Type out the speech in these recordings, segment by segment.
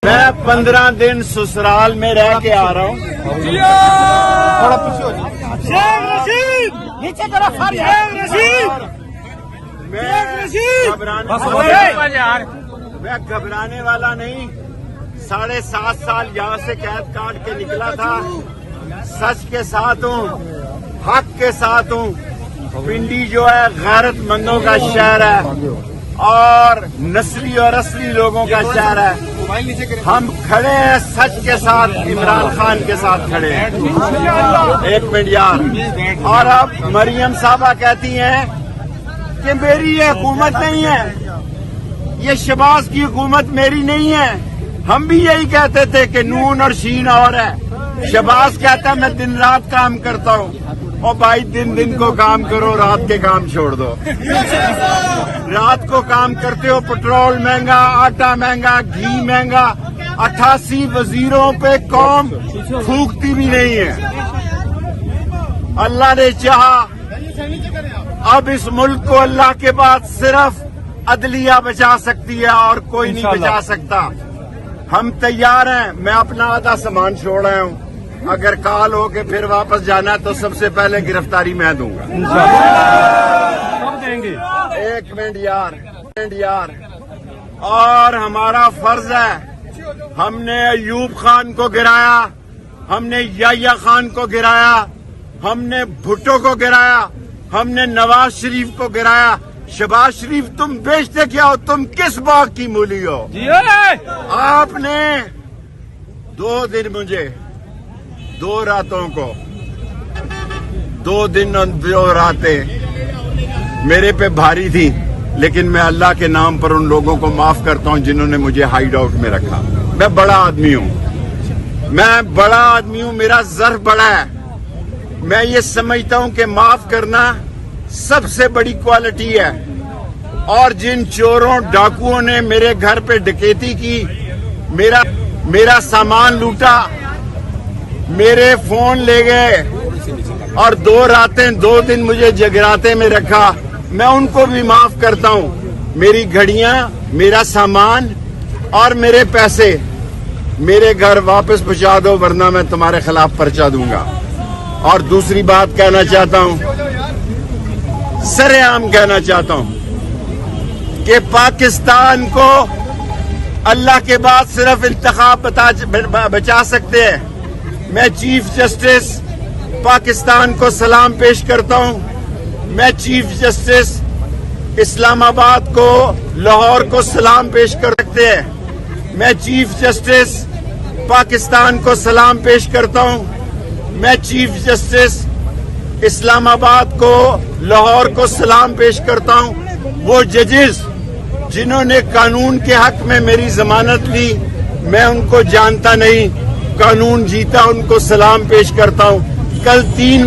میں 15 دن سسرال میں رہ کے آ رہا ہوں. تھوڑا پیچھے ہو جائے. شیخ رشید نیچے طرف شیخ رشید میں گھبرانے والا نہیں. 7.5 سال یہاں سے قید کاٹ کے نکلا تھا. سچ کے ساتھ ہوں, حق کے ساتھ ہوں. پنڈی جو ہے غیرت مندوں کا شہر ہے اور نسلی اور اصلی لوگوں کا شہر ہے. ہم کھڑے ہیں سچ کے ساتھ, عمران خان کے ساتھ کھڑے ہیں. 1 منٹ یار. اور اب مریم صاحبہ کہتی ہیں کہ میری یہ حکومت نہیں ہے, یہ شہباز کی حکومت میری نہیں ہے. ہم بھی یہی کہتے تھے کہ نون اور شین اور ہے. شہباز کہتا ہے میں دن رات کام کرتا ہوں. اور بھائی دن کو کام کرو, رات کے کام چھوڑ دو. رات کو کام کرتے ہو, پٹرول مہنگا, آٹا مہنگا, گھی مہنگا. 88 وزیروں پہ قوم پھونکتی بھی نہیں ہے. اللہ نے چاہا اب اس ملک کو اللہ کے بعد صرف عدلیہ بچا سکتی ہے اور کوئی نہیں بچا سکتا. ہم تیار ہیں. میں اپنا آدھا سامان چھوڑ رہا ہوں. اگر کال ہو کے پھر واپس جانا ہے تو سب سے پہلے گرفتاری میں دوں گا. دیں گے. 1 منٹ یار. اور ہمارا فرض ہے, ہم نے ایوب خان کو گرایا, ہم نے یحییٰ خان کو گرایا, ہم نے بھٹو کو گرایا, ہم نے نواز شریف کو گرایا. شہباز شریف تم بیچتے کیا ہو؟ تم کس باغ کی مولی ہو؟ آپ نے 2 دن مجھے 2 راتوں کو 2 دن اور 2 راتیں میرے پہ بھاری تھی, لیکن میں اللہ کے نام پر ان لوگوں کو معاف کرتا ہوں جنہوں نے مجھے ہائیڈ آؤٹ میں رکھا. میں بڑا آدمی ہوں, میرا ظرف بڑا ہے. میں یہ سمجھتا ہوں کہ معاف کرنا سب سے بڑی کوالٹی ہے. اور جن چوروں ڈاکوؤں نے میرے گھر پہ ڈکیتی کی, میرا سامان لوٹا, میرے فون لے گئے اور 2 راتیں 2 دن مجھے جگراتے میں رکھا, میں ان کو بھی معاف کرتا ہوں. میری گھڑیاں, میرا سامان اور میرے پیسے میرے گھر واپس پہنچا دو, ورنہ میں تمہارے خلاف پرچہ دوں گا. اور دوسری بات کہنا چاہتا ہوں, سر عام کہنا چاہتا ہوں کہ پاکستان کو اللہ کے بعد صرف انتخاب بچا سکتے ہیں. میں چیف جسٹس پاکستان کو سلام پیش کرتا ہوں. میں چیف جسٹس اسلام آباد کو, لاہور کو سلام پیش کر سکتے ہیں. میں چیف جسٹس پاکستان کو سلام پیش کرتا ہوں. میں چیف جسٹس اسلام آباد کو, لاہور کو سلام پیش کرتا ہوں. وہ ججز جنہوں نے قانون کے حق میں میری ضمانت لی, میں ان کو جانتا نہیں, قانون جیتا, ان کو سلام پیش کرتا ہوں. کل 3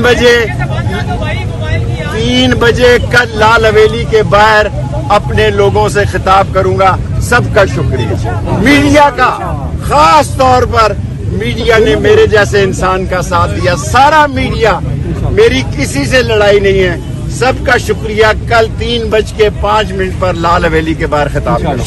بجے کل لال حویلی کے باہر اپنے لوگوں سے خطاب کروں گا. سب کا شکریہ. میڈیا کا, خاص طور پر میڈیا نے میرے جیسے انسان کا ساتھ دیا. سارا میڈیا, میری کسی سے لڑائی نہیں ہے. سب کا شکریہ. کل 3:05 پر لال حویلی کے باہر خطاب کروں گا.